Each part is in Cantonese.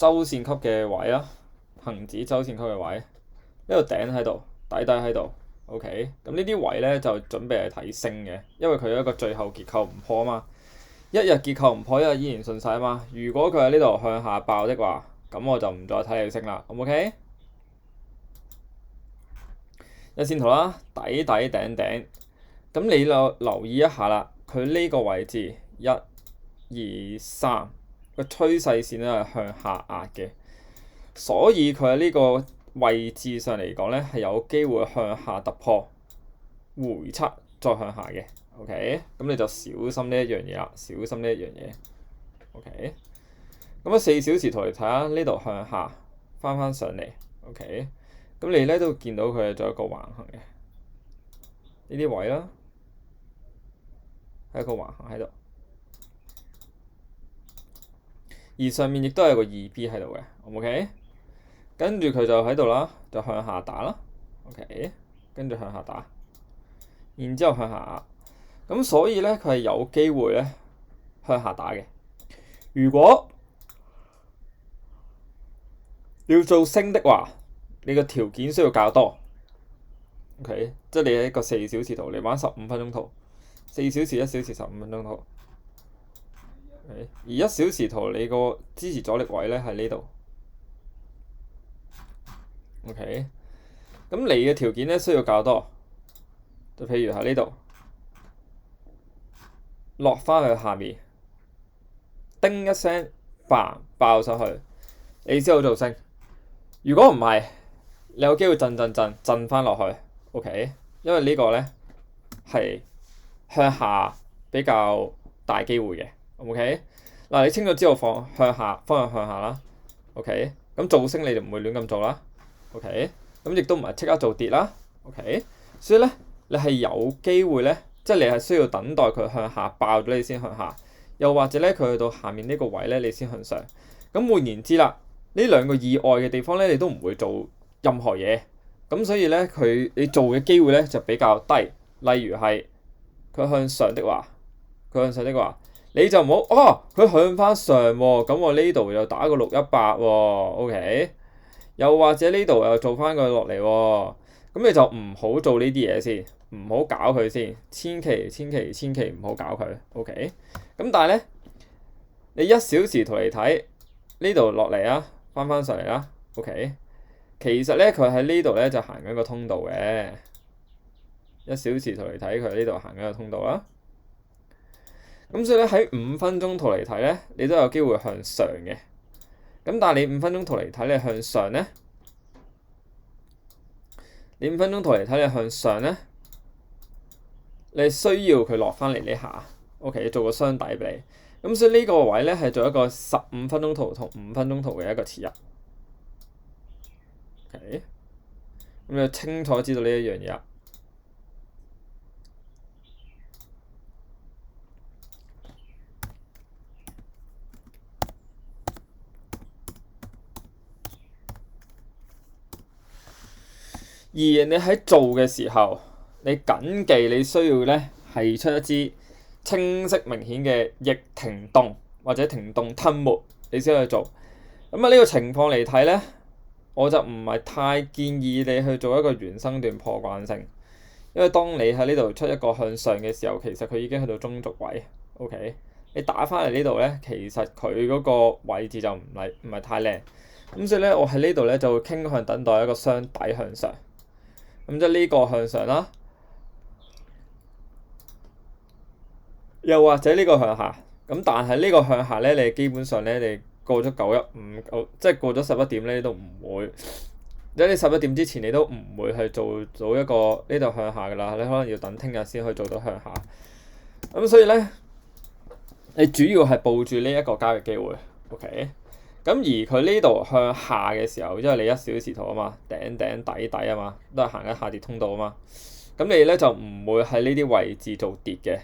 周線級嘅位啊，恆指周線級嘅位，呢度頂喺度，底喺度。OK，咁呢啲位咧就準備係睇升嘅，因為佢有一個最後結構唔破啊嘛。一日結構唔破，一日依然順勢啊嘛。如果佢喺呢度向下爆的話，咁我就唔再睇你升啦。OK？日線圖啦，底頂頂，咁你留意一下啦，佢呢個位置1、2、3個趨勢線咧係向下壓嘅，所以佢喺呢個位置上嚟講咧係有機會向下突破，回測再向下嘅。OK， 咁你就小心呢一樣嘢啦，小心呢一樣嘢。OK， 咁啊4小時圖嚟睇下，呢度向下翻上嚟。OK， 咁你咧都見到佢仲有一個橫行嘅呢啲位啦，係一個橫行喺度，而上面亦都有個2B 喺度嘅。OK， 跟住佢就喺度啦，就向下打啦。OK， 跟住向下打，然之後向下壓。咁所以咧，佢係有機會咧向下打嘅。如果要做升的話，你個條件需要較多。OK， 即係你一個4小時圖，你玩15分鐘圖，4小時、1小時、15分鐘圖。Okay，而1小時圖你個支持阻力位咧喺呢度。OK， 咁你嘅條件咧需要較多，就譬如喺呢度。落翻去下面，叮一聲，爆上去，你先好做升。如果唔係，你有機會震翻落去。OK， 因為呢個咧係向下比較大機會嘅。OK， 嗱，你清楚知道方向向下啦。OK， 咁做升你就唔會亂咁做啦。OK， 咁亦都唔係即刻做跌啦。OK， 所以咧你係有機會咧。即係你係需要等待佢向下爆咗，你先向下，又或者咧佢去到下面呢個位咧，你先向上。咁換言之啦，呢兩個以外嘅地方咧，你都唔會做任何嘢。咁所以咧，你做嘅機會咧就比較低。例如係佢向上的話，你就唔好佢向翻上喎，咁我呢度又打個618喎。OK， 又或者呢度又做翻佢落嚟喎，咁你就唔好做呢啲嘢先。唔好搞佢先，千祈唔好搞佢。OK， 咁但係咧，你1小時圖嚟睇呢度落嚟啊，翻上嚟啦。OK， 其實咧佢喺呢度咧就行緊個通道嘅。1小時圖嚟睇佢喺呢度行緊個通道啦。咁所以咧喺5分鐘圖嚟睇咧，你都有機會向上嘅。咁但係你5分鐘圖嚟睇你向上咧，你需要佢落翻嚟呢下 ，OK， 做個雙底俾你。咁所以呢個位咧係做一個15分鐘圖同5分鐘圖嘅一個切入。OK， 咁你就清楚知道呢一樣嘢啦。而你喺做嘅時候，你緊記你需要咧係出一支清晰明顯嘅逆停動或者停動吞沒，你先去做。咁啊呢個情況嚟睇咧，我就唔係太建議你去做一個原生段破慣性，因為當你喺呢度出一個向上嘅時候，其實佢已經去到中軸位。OK， 你打翻嚟呢度咧，其實佢嗰個位置就唔係太靚。咁所以咧，我喺呢度咧就會傾向等待一個雙底向上。咁即係呢個向上啦，又或者呢個向下。咁但係呢個向下咧，你基本上咧，你過咗915，即係過咗11點咧，你都唔會。即係你11點之前，你都唔會去做到一個呢度向下噶啦。你可能要等聽日先可以做到向下。咁所以咧，你主要係抱住呢一個交易機會。OK。咁而佢呢度向下嘅時候，因為你1小時圖啊嘛，頂底啊嘛，都係行緊下跌通道啊嘛。咁你咧就唔會喺呢啲位置做跌嘅，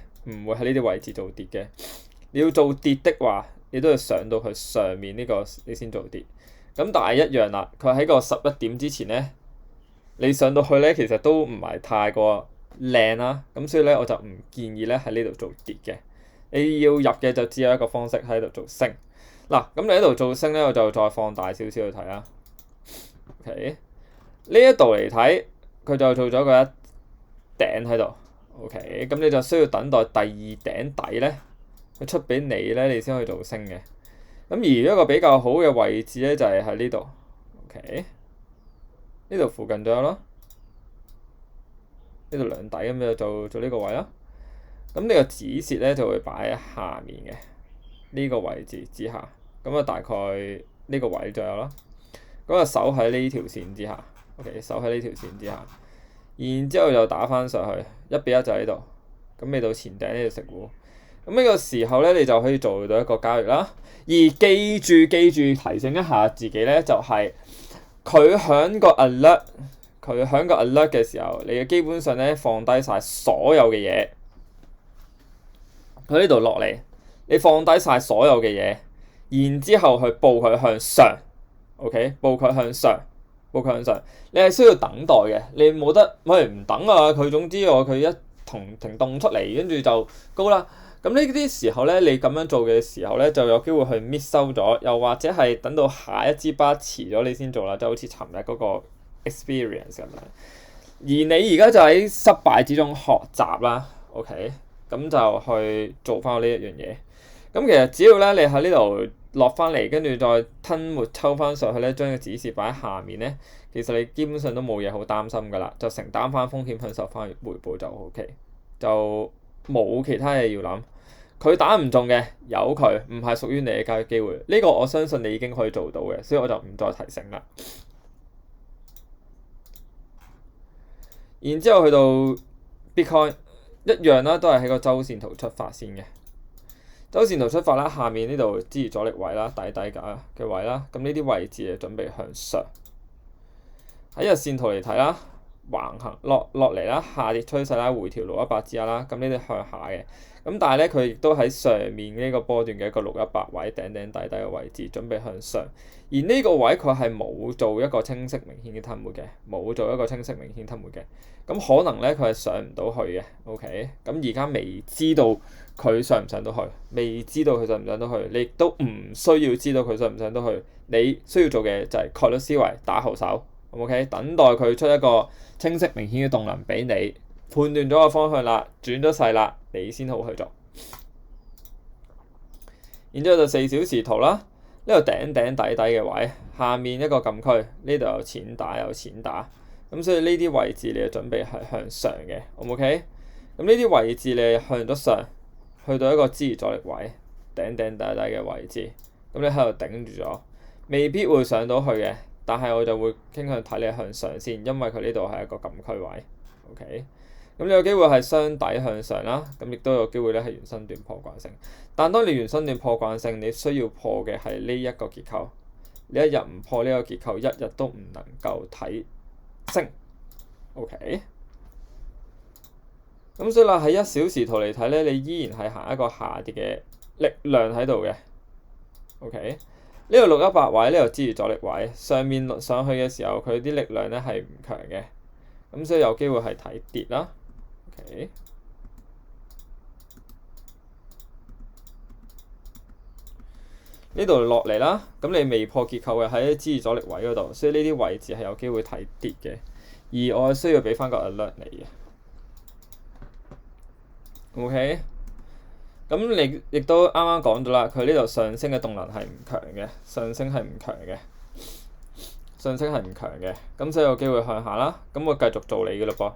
你要做跌的話，你都要上到去上面呢個你先做跌。咁但係一樣啦，佢喺個11點之前咧，你上到去咧其實都唔係太過靚啦。咁所以咧我就唔建議咧喺呢度做跌嘅。你要入嘅就只有一個方式喺度做升。嗱，咁你喺度做升咧，我就再放大少少去睇啦。OK，呢一度嚟睇，佢就做咗個一頂喺度。OK，咁你就需要等待第二頂底咧，佢出俾你咧，你先可以做升嘅。咁而一個比較好嘅位置咧，就係喺呢度。OK，呢度附近都有咯，呢度兩底咁就做呢個位啦。咁呢個止蝕咧就會擺喺下面嘅呢個位置之下，咁啊大概呢個位左右啦。咁啊守喺呢條線之下 ，OK， 守喺呢條線之下，然之後就打翻上去1比1就喺度，咁未到前頂呢度食糊。咁呢個時候咧，你就可以做到一個交易啦。而記住提醒一下自己咧，就係佢響個 alert 嘅時候，你基本上咧放低晒所有嘅嘢。佢呢度落嚟，你放低晒所有嘅嘢，然之後去報佢向上 ，OK， 報佢向上，你係需要等待嘅，你冇得唔等啊！佢總之佢一停動出嚟，跟住就高啦。咁呢啲時候咧，你咁樣做嘅時候咧，就有機會去 miss 收咗，又或者係等到下一支巴遲咗你先做啦，就好似尋日嗰個 experience 咁樣。而你而家就喺失敗之中學習啦 ，OK。咁就去做翻呢一樣嘢。咁其實只要咧你喺呢度落翻嚟，跟住再吞沒抽翻上去咧，將個指示擺喺下面咧，其實你基本上都冇嘢好擔心噶啦，就承擔翻風險，享受翻回報就 OK， 就冇其他嘢要諗。佢打唔中嘅，由佢，唔係屬於你嘅交易機會。呢個我相信你已經可以做到嘅，所以我就唔再提醒啦。然之後去到 Bitcoin。一樣啦，都係喺個周線圖出發先嘅。周線圖出發啦，下面呢度支持阻力位啦、底嘅位啦，咁呢啲位置就準備向上。喺日線圖嚟睇啦，橫行落嚟啦，下跌趨勢啦，回調618之下啦，咁呢啲向下嘅。咁但係咧，佢亦都喺上面呢個波段嘅一個618位頂底嘅位置，準備向上。而呢個位佢係冇做一個清晰明顯嘅吞沒嘅，咁可能咧佢係上唔到去嘅。OK， 咁而家未知道佢上唔上到去，你亦都唔需要知道佢上唔上到去。你需要做嘅就係概率思維，打後手。OK， 等待佢出一個清晰明顯嘅動能俾你，判斷咗個方向啦，轉咗勢啦，你先好去做。然之後就4小時圖啦，呢度頂底嘅位，下面一個禁區，呢度有淺打，咁所以呢啲位置你就準備係向上嘅，OK？咁呢啲位置你向咗上，去到一個支持阻力位，頂底嘅位置，咁你喺度頂住咗，未必會上到去嘅。但係我就會傾向睇你向上先，因為佢呢度係一個禁區位 ，OK。咁你有機會係雙底向上啦，咁亦都有機會咧係原生段破慣性。但當你原生段破慣性，你需要破嘅係呢一個結構。你一日唔破呢個結構，一日都唔能夠睇升 ，OK。咁所以啦，喺1小時圖嚟睇咧，你依然係行一個下跌嘅力量喺度嘅 ，OK。呢度618位，呢度支持阻力位，上面上去嘅時候，佢啲力量咧係唔強嘅，咁所以有機會係睇跌啦。OK，呢度落嚟啦，咁你未破結構嘅喺支持阻力位嗰度，所以呢啲位置係有機會睇跌嘅，而我需要俾翻個 alert 你嘅。OK。咁你亦都啱啱講到啦，佢呢度上升嘅動能係唔強嘅，上升係唔強嘅，咁所以有機會向下啦。咁我繼續做你嘅嘞噃。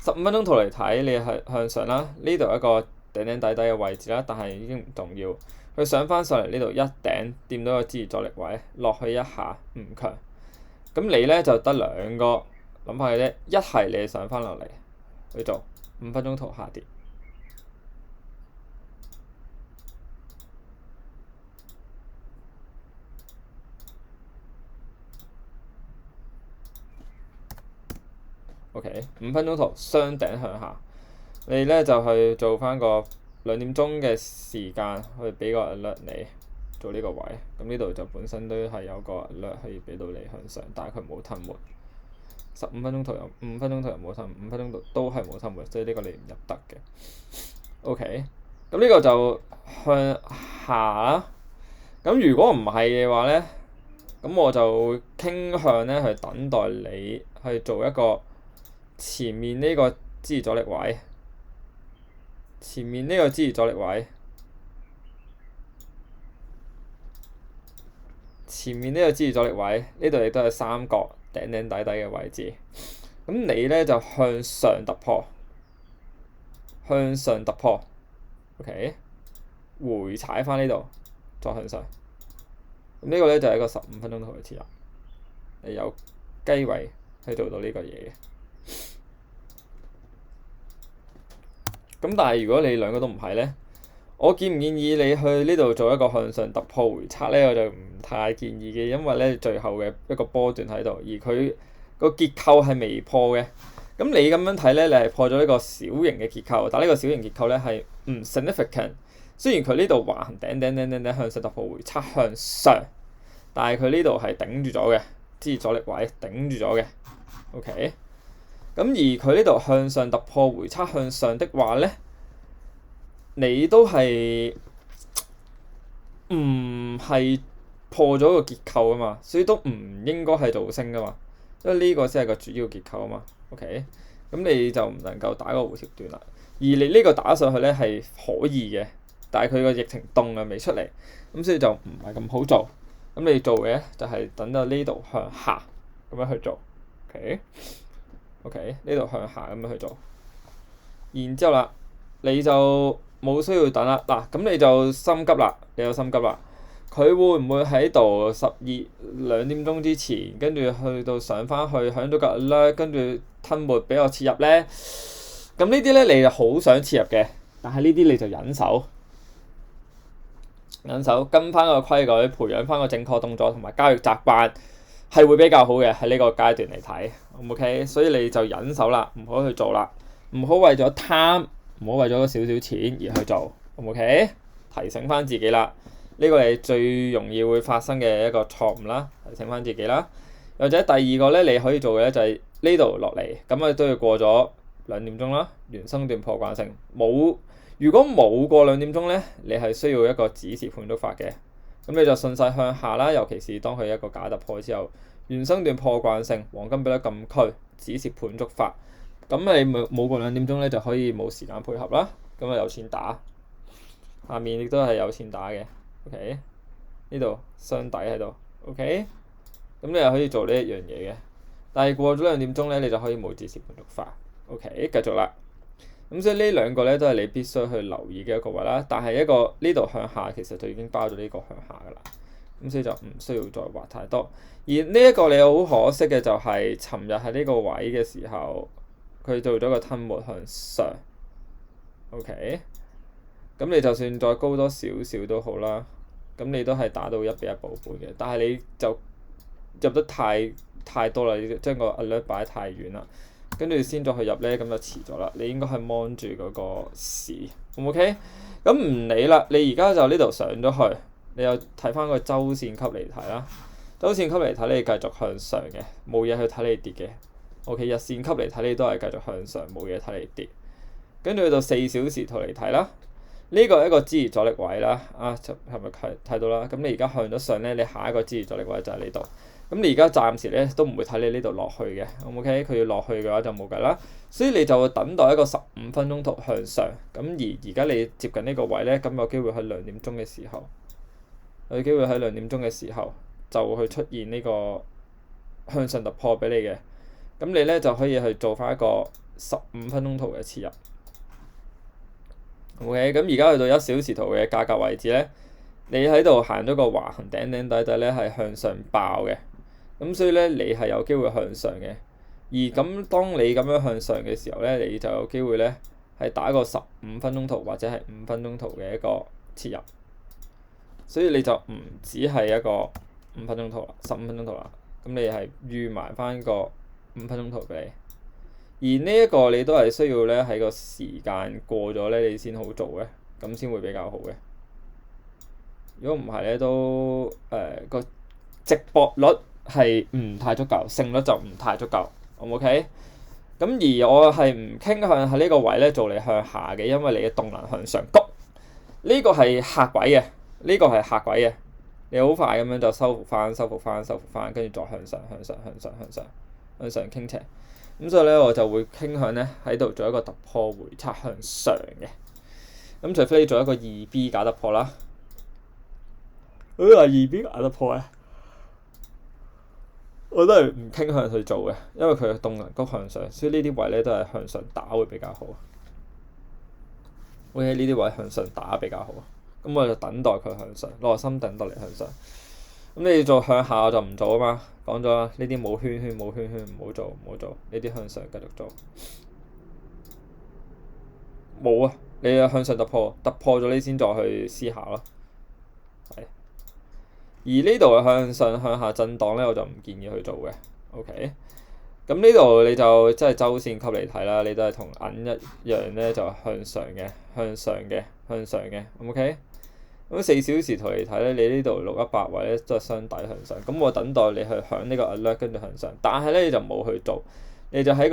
15分鐘圖嚟睇，你係向上啦，呢度一個頂底嘅位置啦，但係已經唔重要。佢上翻上嚟呢度一頂掂到個支持阻力位，落去一下唔強。咁你咧就得兩個諗法嘅啫，一係你上翻落嚟去做5分鐘圖下跌。OK， 5分鐘圖雙頂向下，你咧就去做翻個2點鐘嘅時間去俾個 alert 你做呢個位。咁呢度就本身都係有個 alert 可以俾到你向上，但係佢冇吞沒。15分鐘圖有5分鐘圖又冇吞沒，5分鐘圖都係冇吞沒，所以呢個你唔入得嘅。OK，咁呢個就向下啦。咁如果唔係嘅話咧，咁我就傾向咧去等待你去做一個前面呢個支持阻力位，前面呢個支持阻力位，前面呢個支持阻力位，呢度亦都係三角頂頂底底嘅位置。咁你咧就向上突破，向上突破 ，OK， 回踩翻呢度，再向上。咁呢個咧就係一個15分鐘圖嘅切入，你有機會去做到呢個嘢嘅。咁但係如果你兩個都唔係咧，我建唔建議你去呢度做一個向上突破回測咧？我就唔太建議嘅，因為咧最後嘅一個波段喺度，而佢個結構係未破嘅。咁你咁樣睇咧，你係破咗呢個小型嘅結構，但係呢個小型結構咧係唔 significant。雖然佢呢度橫行頂向上突破回測向上，但係佢呢度係頂住咗嘅，支持阻力位頂住咗嘅。OK。咁而佢呢度向上突破回測向上的話咧，你都係唔係破咗個結構啊嘛，所以都唔應該係倒升噶嘛，因為呢個先係個主要結構啊嘛。OK， 咁你就唔能夠打個回調段啦。而你呢個打上去咧係可以嘅，但係佢個疫情凍啊未出嚟，咁所以就唔係咁好做。咁你做嘅就係等到呢度向下咁樣去做。OK， 呢度向下咁樣去做，然之後啦，你就冇需要等啦。嗱，咁你就心急啦，你有心急啦。佢會唔會喺度2點鐘之前，跟住去到上翻去響咗個 alert，跟住吞沒俾我切入咧？咁呢啲咧你就好想切入嘅，但係呢啲你就忍手跟翻個規矩，培養翻個正確動作同埋交易習慣。係會比較好嘅喺呢個階段嚟睇 ，OK， 所以你就忍手啦，唔好去做啦，唔好為咗貪，唔好為咗少少錢而去做 ，OK， 提醒翻自己啦，呢個係最容易會發生嘅一個錯誤啦，提醒翻自己啦。或者第二個咧，你可以做嘅咧就係呢度落嚟，咁啊都要過咗2點鐘啦，原生段破慣性冇，如果冇過2點鐘咧，你係需要一個指示判觸法嘅。咁你就順勢向下啦，尤其是當佢一個假突破之後，原生段破慣性、黃金比率禁區、止蝕判觸法，咁你冇過2點鐘咧就可以冇時間配合啦，咁啊有錢打，下面亦都係有錢打嘅 ，OK， 呢度雙底喺度 ，OK， 咁你又可以做呢一樣嘢嘅，但係過咗2點鐘咧，你就可以冇止蝕判觸法 ，OK， 繼續啦。咁所以呢兩個咧都係你必須去留意嘅一個位啦，但係一個呢度向下其實就已經包咗呢個向下噶啦，咁所以就唔需要再畫太多。而呢一個你好可惜嘅就係尋日喺呢個位嘅時候，佢做咗個吞沒向上 ，OK， 咁你就算再高多少少都好啦，咁你都係打到1比1保本嘅，但係你就入得太多啦，你將個 alert 擺太遠啦。跟住先再去入咧，咁就遲咗啦。你應該係望住嗰個市，OK？咁唔理啦，你而家就呢度上咗去，你又睇翻個周線級嚟睇啦。周線級嚟睇，你繼續向上嘅，冇嘢去睇你跌嘅。OK， 日線級嚟睇，你都係繼續向上，冇嘢睇你跌。跟住去到4小時圖嚟睇啦，呢個係一個支持阻力位啦。係咪睇到啦？咁你而家向咗上咧，你下一個支持阻力位就喺呢度。咁你而家暫時咧都唔會睇你呢度落去嘅 ，OK？ 佢要落去嘅話就冇計啦，所以你就會等待一個15分鐘圖向上。咁而家你接近呢個位咧，咁有機會喺2點鐘嘅時候，有機會喺2點鐘嘅時候就會出現呢個向上突破俾你嘅。咁你咧就可以去做翻一個15分鐘圖嘅切入。OK， 咁而家去到1小時圖嘅價格位置咧，你喺度行咗個橫行頂底咧係向上爆嘅。咁所以咧，你係有機會向上嘅，而咁當你咁樣向上嘅時候咧，你就有機會咧係打個15分鐘圖或者係5分鐘圖嘅一個切入，所以你就唔止係一個5分鐘圖啦，15分鐘圖啦，咁你係預埋翻個5分鐘圖俾你，而呢一個你都係需要咧喺個時間過咗咧，你先好做嘅，咁先會比較好嘅。如果唔係咧，都個直播率係唔太足夠，勝率就唔太足夠 ，OK？ 咁而我係唔傾向喺呢個位咧做你向下嘅，因為你嘅動能向上谷，呢個係嚇鬼嘅，呢個係嚇鬼嘅。你好快咁樣就收復翻，跟住再向上傾斜。咁所以咧，我就會傾向咧喺度做一個突破回測向上嘅。咁除非你做一個2B 假突破啦，2B 假突破咧，我都係唔傾向去做嘅，因為佢嘅動能谷向上，所以呢啲位咧都係向上打會比較好。會喺呢啲位向上打比較好。咁我就等待佢向上，耐心等待嚟向上。咁你做向下我就唔做啊嘛，講咗啦，呢啲冇圈圈，唔好做。呢啲向上繼續做。冇啊，你要向上突破咗你先再去思考咯。係。而呢度嘅向上向下震盪咧，我就唔建議去做嘅。OK。咁呢度你就即係周線級嚟睇啦，你都係同銀一樣咧，就向上嘅。OK。咁4小時圖嚟睇咧，你呢度618位咧都係雙底向上。咁我等待你去響呢個 alert 跟住向上，但係咧你就冇去做，你就喺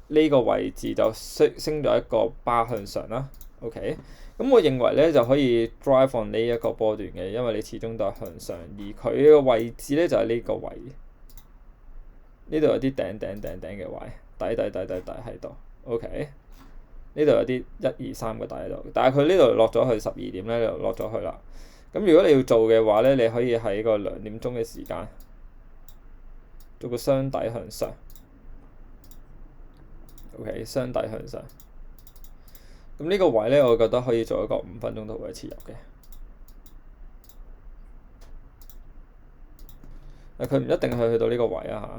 呢個位置就升咗一個 bar 向上啦。OK。咁我認為咧就可以 drive on 呢一個波段嘅，因為你始終都係向上，而佢嘅位置咧就係呢個位。呢度有啲頂嘅位，底喺度。OK。呢度有啲1、2、3個底喺度，但係佢呢度落咗去12點咧，就落咗去啦。咁如果你要做嘅話咧，你可以喺個2點鐘嘅時間做個雙底向上。OK， 雙底向上。咁呢個位咧，我覺得可以做一個5分鐘圖嘅切入嘅。佢唔一定係去到呢個位啊嚇。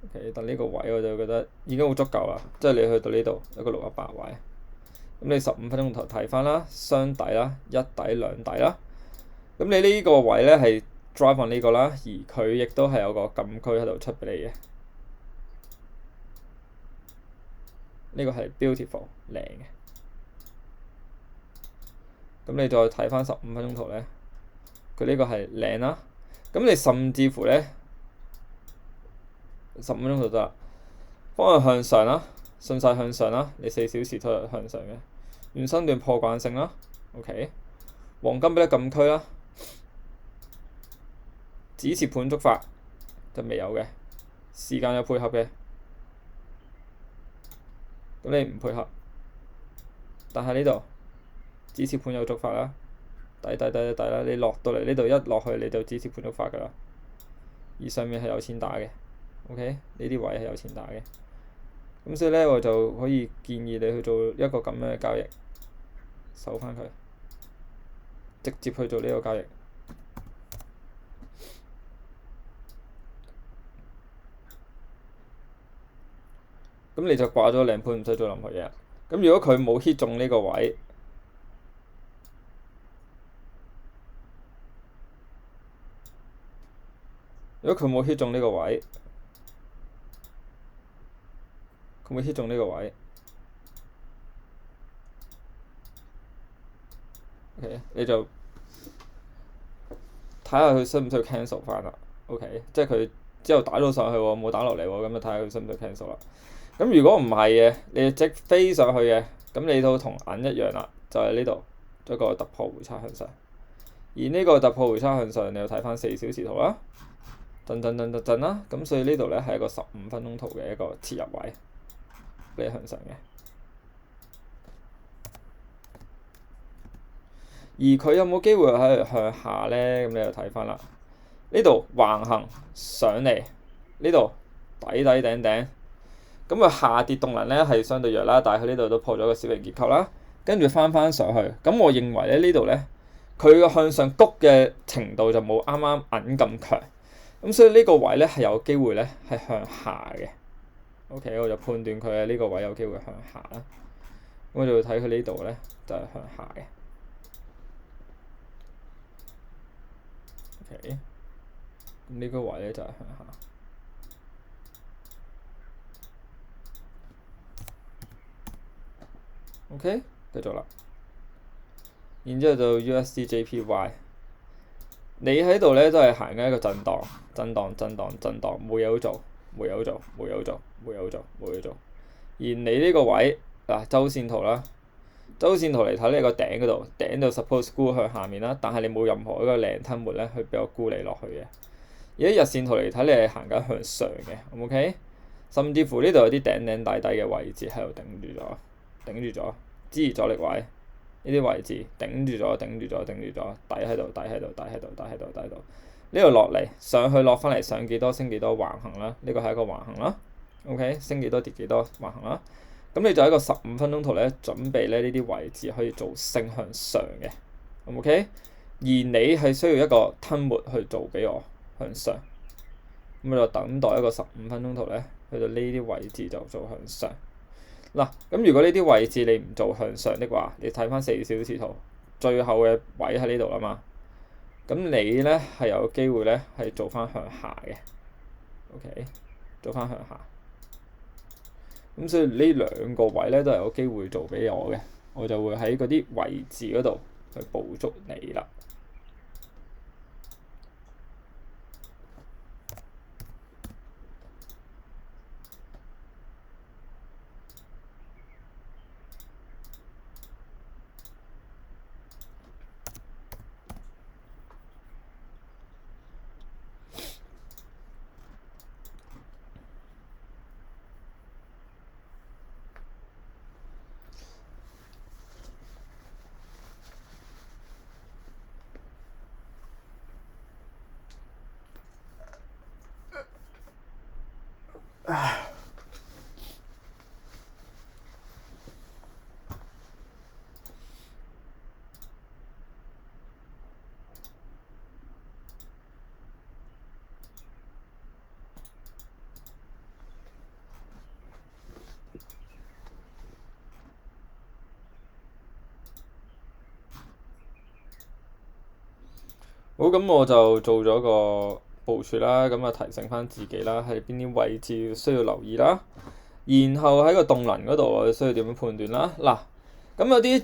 OK， 但呢個位我就覺得已經好足夠啦，即係你去到呢度有個618位，咁你15分鐘圖睇翻啦，雙底啦，一底兩底啦，咁你呢個位咧係 drive on 呢個啦，而佢亦都係有個禁區喺度出俾你嘅，呢個係 beautiful 靚嘅，咁你再睇翻15分鐘圖咧，佢呢個係靚啦，咁你甚至乎咧。15分鐘就得啦，方向向上啦，順勢向上啦，你4小時都係向上嘅，原生段破慣性啦 ，OK， 黃金比例禁區啦，止蝕盤觸發就未有嘅，時間有配合嘅，咁你唔配合，但係呢度止蝕盤有觸發啦，底啦，你落到嚟呢度一落去你就止蝕盤觸發㗎啦，而上面係有錢打嘅。OK， 呢啲位係有錢打嘅，咁所以咧我就可以建議你去做一個咁樣嘅交易，收翻佢，直接去做呢個交易。咁你就掛咗靚盤，唔使做任何嘢。咁如果佢冇 hit 中呢個位，佢會 hit 中呢個位 ，OK， 你就睇下佢需唔需要 cancel 翻啦。OK， 即係佢之後打到上去喎，冇打落嚟喎，咁就睇下佢需唔需要 cancel 啦。咁如果唔係嘅，你直飛上去嘅，咁你都同銀一樣啦，就係呢度做一個突破回測向上。而呢個突破回測向上，你要睇翻4小時圖啦，震啦，咁所以呢度咧係一個15分鐘圖嘅一個切入位。你向上嘅，而佢有冇機會喺度向下咧？咁你就睇翻啦。呢度橫行上嚟，呢度底頂，咁佢下跌動能咧係相對弱啦，但係佢呢度都破咗個小型結構啦，跟住翻上去。咁我認為咧呢度咧，佢個向上谷嘅程度就冇啱啱銀咁強，咁所以呢個位咧係有機會咧係向下嘅。OK， 我就判斷佢喺呢個位有機會向下啦。咁我就會睇佢呢度咧就係向下嘅。OK， 咁呢個位咧就係向下。OK， 繼續啦。然之後就 USDJPY， 你喺度咧都係行緊一個震盪，冇嘢好做。而你呢個位嗱周線圖啦，周線圖嚟睇呢個頂嗰度，頂度 suppose 沽向下面啦，但係你冇任何一個靚吞沒咧去俾我沽你落去嘅。而家日線圖嚟睇，你係行緊向上嘅，OK？甚至乎呢度有啲頂頂底底嘅位置喺度頂住咗，支持阻力位呢啲位置頂住咗，底喺度，呢度落嚟上去落翻嚟上幾多升幾多橫行啦，呢個係一個橫行啦 ，OK？ 升幾多跌幾多橫行啦。咁你就喺個15分鐘圖咧，準備咧呢啲位置可以做升向上嘅 ，OK？ 而你係需要一個吞沒去做俾我向上，咁我就等待一個15分鐘圖咧，去到呢啲位置就做向上。嗱，咁如果呢啲位置你唔做向上的話，你睇翻4小時圖，最後嘅位喺呢度啦嘛，咁你咧係有機會咧係做翻向下嘅 ，OK？ 做翻向下。咁所以呢兩個位咧都係有機會做俾我嘅，我就會喺嗰啲位置嗰度去捕捉你啦。好，咁我就做咗個部署啦，咁啊提醒翻自己啦，喺邊啲位置需要留意啦。然後喺個動能嗰度，我哋需要點樣判斷啦？嗱，咁有啲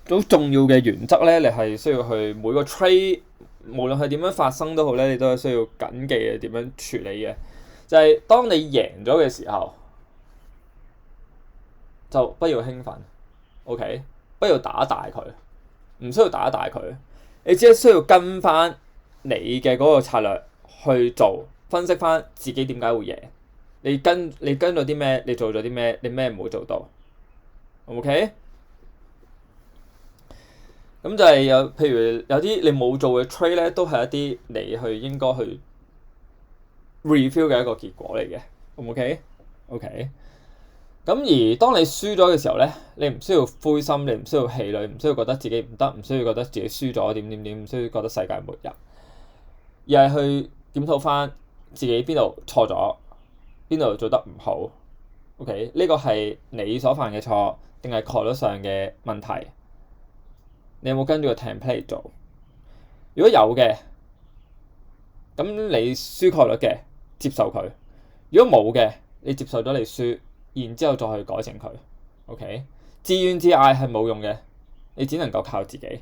好重要嘅原則咧，你係需要去每個 trade，無論係點樣發生都好咧，你都係需要緊記嘅點樣處理嘅。就係當你贏咗嘅時候，就不要興奮 ，OK？ 不要打大佢，唔需要打大佢。你只係需要跟翻你嘅嗰個策略去做，分析翻自己點解會贏。你跟咗啲咩？你做咗啲咩？你咩冇做到 ？OK？ 咁就係譬如有啲你冇做嘅 trade 咧，都係一啲你應該去 review 嘅一個結果嚟嘅。OK？ 咁而當你輸咗嘅時候咧，你唔需要灰心，你唔需要氣餒，唔需要覺得自己唔得，唔需要覺得自己輸咗點，唔需要覺得世界末日，而係去檢討翻自己邊度錯咗，邊度做得唔好。OK？ 呢個係你所犯嘅錯，定係概率上嘅問題？你有冇跟住個 template 做？如果有嘅，咁你輸概率嘅，接受佢；如果冇嘅，你接受咗你輸。然之後再去改正佢 ，OK？ 自怨自艾係冇用嘅，你只能夠靠自己。